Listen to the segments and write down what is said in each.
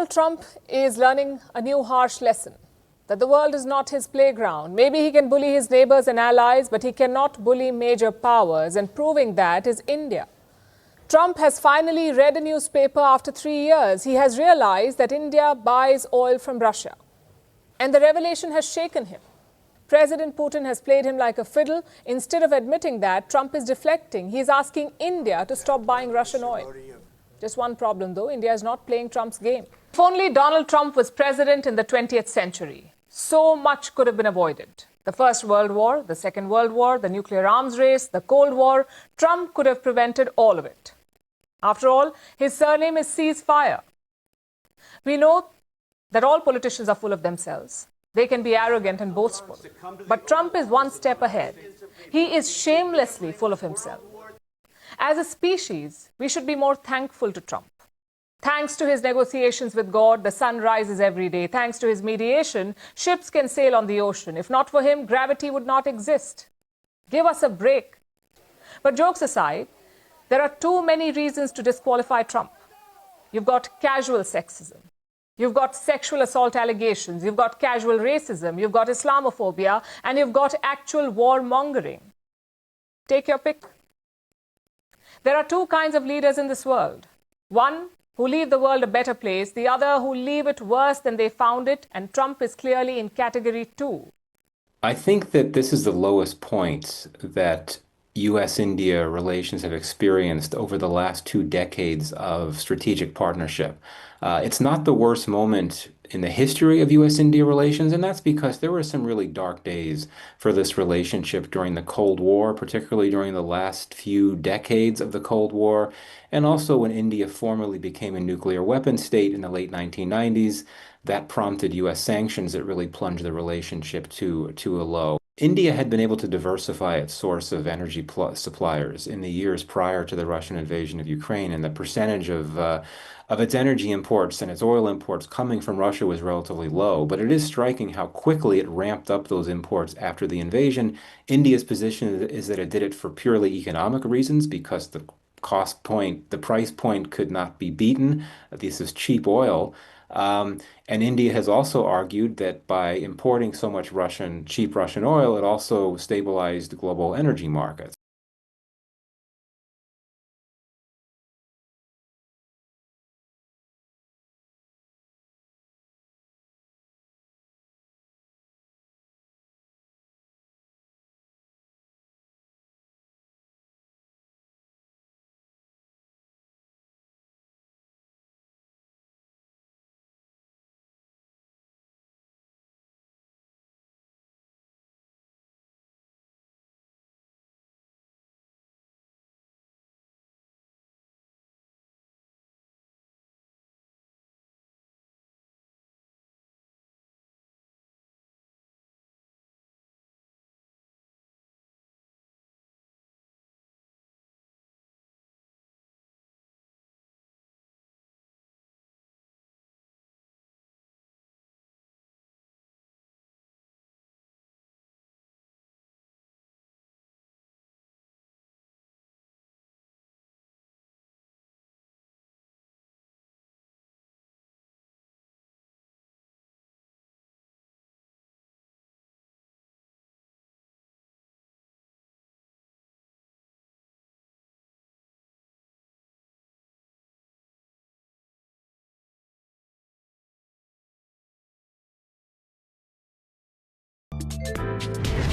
Donald Trump is learning a new harsh lesson, that the world is not his playground. Maybe he can bully his neighbors and allies, but he cannot bully major powers, and proving that is India. Trump has finally read a newspaper after 3 years. He has realized that India buys oil from Russia. And the revelation has shaken him. President Putin has played him like a fiddle. Instead of admitting that, Trump is deflecting. He is asking India to stop buying Russian oil. Just one problem, though. India is not playing Trump's game. If only Donald Trump was president in the 20th century, so much could have been avoided. The First World War, the Second World War, the nuclear arms race, the Cold War. Trump could have prevented all of it. After all, his surname is Ceasefire. We know that all politicians are full of themselves. They can be arrogant and boastful. But Trump is one step ahead. He is shamelessly full of himself. As a species, we should be more thankful to Trump. Thanks to his negotiations with God, the sun rises every day. Thanks to his mediation, ships can sail on the ocean. If not for him, gravity would not exist. Give us a break. But jokes aside, there are too many reasons to disqualify Trump. You've got casual sexism. You've got sexual assault allegations. You've got casual racism. You've got Islamophobia. And you've got actual warmongering. Take your pick. There are two kinds of leaders in this world. One who leave the world a better place, the other who leave it worse than they found it, and Trump is clearly in category 2. I think that this is the lowest point that U.S.-India relations have experienced over the last 2 decades of strategic partnership. It's not the worst moment in the history of U.S.-India relations, and that's because there were some really dark days for this relationship during the Cold War, particularly during the last few decades of the Cold War, and also when India formally became a nuclear weapon state in the late 1990s. That prompted U.S. sanctions that really plunged the relationship to a low. India had been able to diversify its source of energy suppliers in the years prior to the Russian invasion of Ukraine, and the percentage of its energy imports and its oil imports coming from Russia was relatively low. But it is striking how quickly it ramped up those imports after the invasion. India's position is that it did it for purely economic reasons because the price point could not be beaten. This is cheap oil. And India has also argued that by importing so much cheap Russian oil, it also stabilized global energy markets.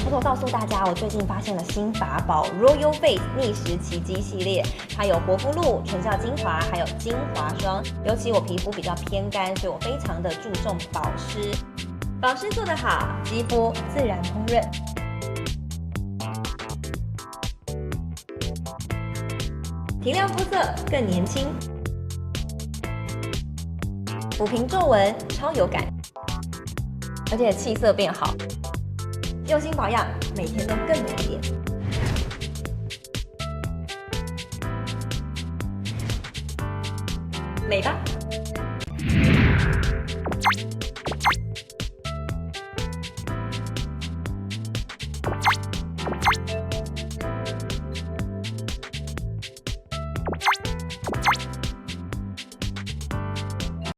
偷偷告诉大家，我最近发现了新法宝 Royal Face 逆时奇迹系列，它有活肤露、全效精华，还有精华霜。尤其我皮肤比较偏干，所以我非常的注重保湿。保湿做得好，肌肤自然烹润。提亮肤色更年轻，抚平皱纹超有感，而且气色变好。用心保养，每天都更美丽。美吧。